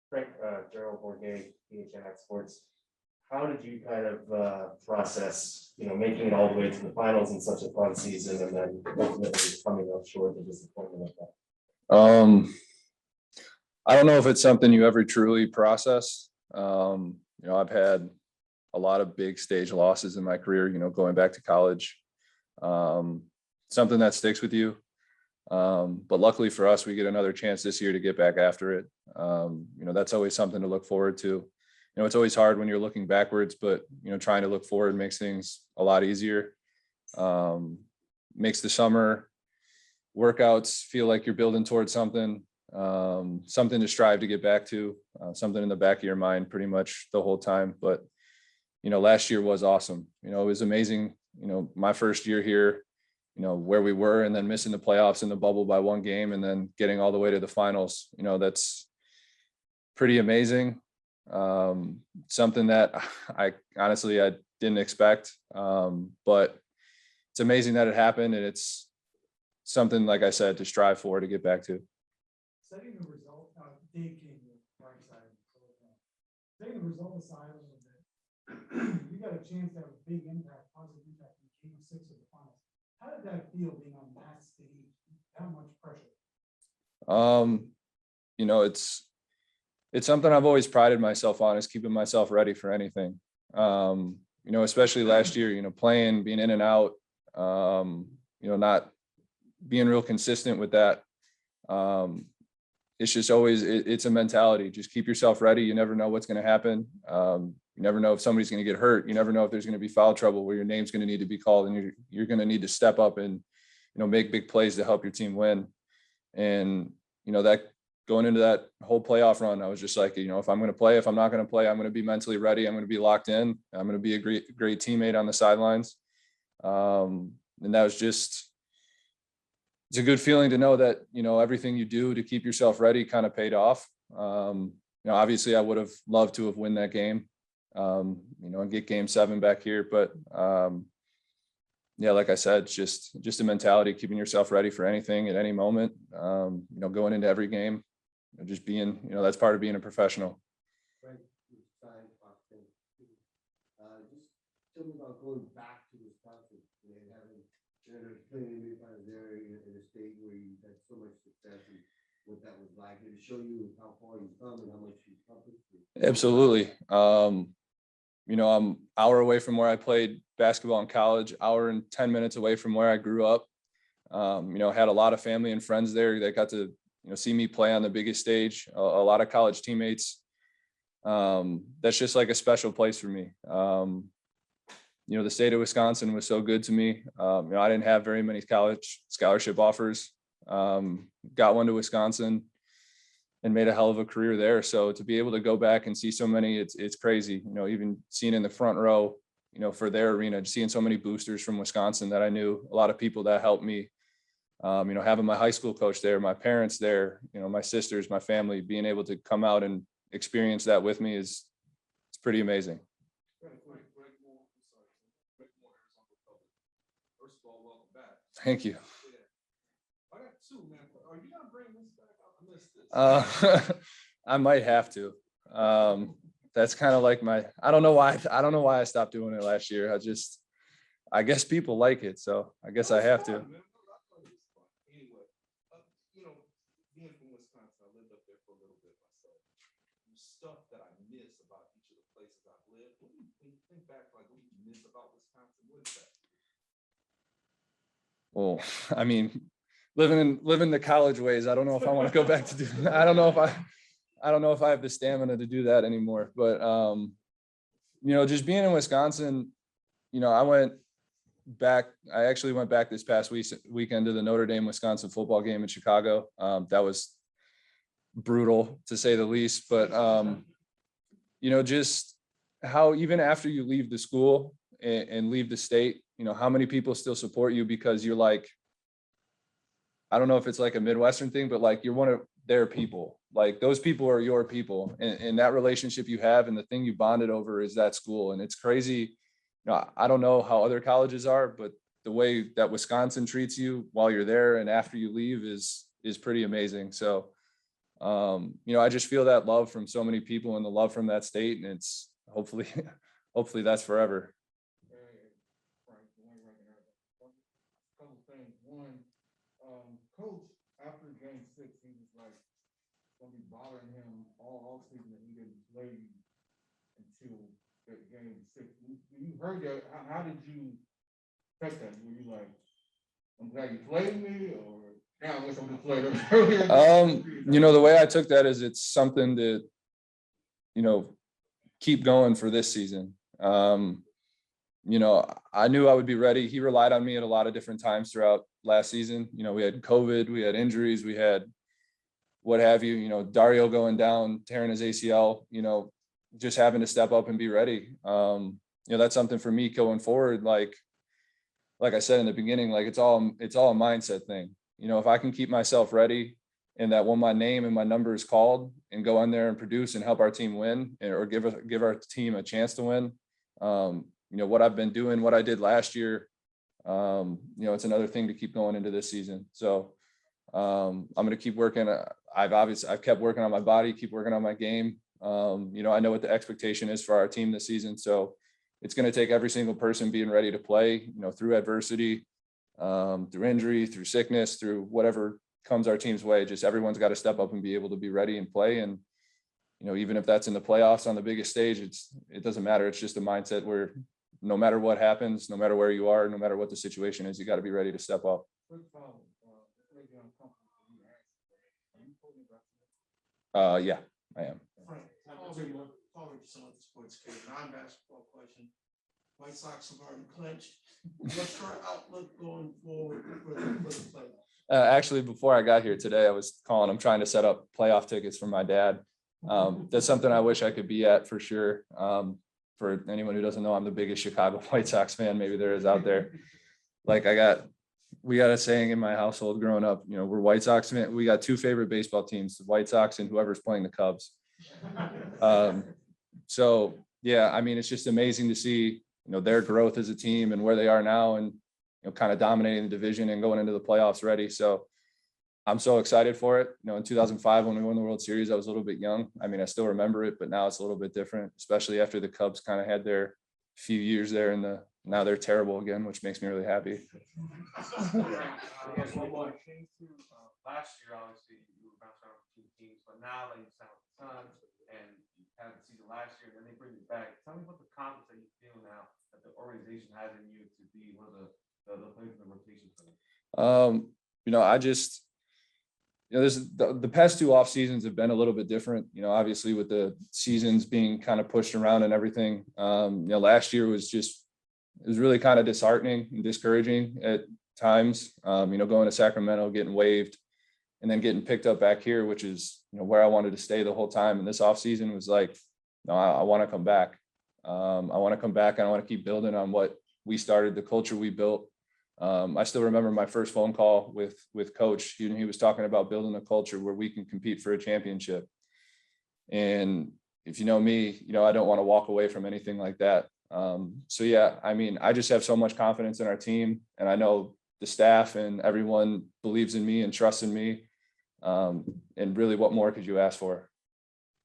Frank, Gerald Bourget, PHNX Sports. How did you kind of process, making it all the way to the finals in such a fun season and then ultimately coming up short of disappointment of that? I don't know if it's something you ever truly process. I've had a lot of big stage losses in my career, going back to college. Something that sticks with you. But luckily for us, we get another chance this year to get back after it. That's always something to look forward to. It's always hard when you're looking backwards, but, trying to look forward makes things a lot easier. Makes the summer workouts feel like you're building towards something, something to strive to get back to, something in the back of your mind pretty much the whole time. But, last year was awesome. It was amazing. My first year here, where we were, and then missing the playoffs in the bubble by one game and then getting all the way to the finals, that's pretty amazing. Something that I honestly, I didn't expect. But it's amazing that it happened. And it's something, like I said, to strive for, to get back to. Setting the result, Dave came with right side. Setting the result aside a little bit, you got a chance to have a big impact, positive impact in Game 6 of the finals. How did that feel being on that stage? How much pressure? It's something I've always prided myself on, is keeping myself ready for anything. Especially last year, playing, being in and out, not being real consistent with that. It's just always, it's a mentality. Just keep yourself ready. You never know what's going to happen. You never know if somebody's going to get hurt. You never know if there's going to be foul trouble where your name's going to need to be called, and you're going to need to step up and, make big plays to help your team win. And, that going into that whole playoff run, I was just like, if I'm going to play, if I'm not going to play, I'm going to be mentally ready. I'm going to be locked in. I'm going to be a great teammate on the sidelines. And that was just, it's a good feeling to know that, everything you do to keep yourself ready kind of paid off. Obviously I would have loved to have won that game, and get Game 7 back here. But yeah, like I said, it's just a mentality, keeping yourself ready for anything at any moment, going into every game, just being, that's part of being a professional. Right. Just tell me about going back to Wisconsin and having playing there in a state where you had so much success, and what that was like, and to show you how far you've come and how much you've accomplished. Absolutely. I'm an hour away from where I played basketball in college, hour and 10 minutes away from where I grew up. Had a lot of family and friends there that got to, see me play on the biggest stage, a lot of college teammates. That's just like a special place for me. The state of Wisconsin was so good to me. I didn't have very many college scholarship offers. Got one to Wisconsin and made a hell of a career there. So to be able to go back and see so many, it's crazy. Even seeing in the front row, for their arena, just seeing so many boosters from Wisconsin that I knew, a lot of people that helped me. Having my high school coach there, my parents there, my sisters, my family, being able to come out and experience that with me it's pretty amazing. First of all, welcome back. Thank you. I got two, man. Are you gonna bring this back? I missed this. I might have to. That's kind of like I don't know why I stopped doing it last year. I guess people like it, so I guess I have to. Anyway, being from Wisconsin, I lived up there for a little bit myself. The stuff that I miss about each of the places I've lived. What do you think back, like, what do you miss about Wisconsin? What is that? Well, I mean, living the college ways, I don't know if I want to go back to do. I don't know if I have the stamina to do that anymore. But just being in Wisconsin, I actually went back this past weekend to the Notre Dame Wisconsin football game in Chicago. That was brutal, to say the least. But just how even after you leave the school and leave the state, how many people still support you because you're like, I don't know if it's like a Midwestern thing, but like you're one of their people. Like those people are your people, and that relationship you have and the thing you bonded over is that school. And it's crazy. I don't know how other colleges are, but the way that Wisconsin treats you while you're there and after you leave is pretty amazing. So I just feel that love from so many people and the love from that state, and it's hopefully, hopefully that's forever. Couple things. One, coach, after game 6, he was like, gonna be bothering him all offseason that he didn't play until that game 6. When you heard that, how did you take that? Were you like, I'm glad you played me, or now I wish I would have played him earlier? The way I took that is it's something to, keep going for this season. I knew I would be ready. He relied on me at a lot of different times throughout last season. We had COVID, we had injuries, we had what have you, Dario going down, tearing his ACL, just having to step up and be ready. That's something for me going forward. Like I said in the beginning, like it's all a mindset thing. If I can keep myself ready and that when my name and my number is called and go in there and produce and help our team win or give our team a chance to win, what I've been doing, what I did last year, it's another thing to keep going into this season. So I'm going to keep working. I've kept working on my body, keep working on my game. I know what the expectation is for our team this season. So it's going to take every single person being ready to play, through adversity, through injury, through sickness, through whatever comes our team's way. Just everyone's got to step up and be able to be ready and play. And, even if that's in the playoffs on the biggest stage, it doesn't matter. It's just a mindset where no matter what happens, no matter where you are, no matter what the situation is, you got to be ready to step up. Yeah, I am. Following some of the sports case, non-basketball question. White Sox have already clinched. What's your outlook going forward for the playoffs? Actually, before I got here today, I was calling. I'm trying to set up playoff tickets for my dad. That's something I wish I could be at for sure. For anyone who doesn't know, I'm the biggest Chicago White Sox fan maybe there is out there. Like we got a saying in my household growing up, we're White Sox fans. We got 2 favorite baseball teams, the White Sox and whoever's playing the Cubs. So yeah, I mean, it's just amazing to see, their growth as a team and where they are now and, kind of dominating the division and going into the playoffs ready. So I'm so excited for it. In 2005, when we won the World Series, I was a little bit young. I mean, I still remember it, but now it's a little bit different, especially after the Cubs kind of had their few years there now they're terrible again, which makes me really happy. Last year, obviously, you were bouncing around with 2 teams, but now that you signed with the Suns and you had the season last year, then they bring you back. Tell me about the confidence that you feel now that the organization has in you to be one of the players in the rotation for them. The past 2 off seasons have been a little bit different, obviously with the seasons being kind of pushed around and everything. Last year was really kind of disheartening and discouraging at times, going to Sacramento, getting waived and then getting picked up back here, which is, where I wanted to stay the whole time. And this off season was like, no, I want to come back. I want to come back and I want to keep building on what we started, the culture we built. I still remember my first phone call with Coach. He was talking about building a culture where we can compete for a championship. And if you know me, I don't want to walk away from anything like that. So yeah, I mean, I just have so much confidence in our team, and I know the staff and everyone believes in me and trusts in me. And really, what more could you ask for?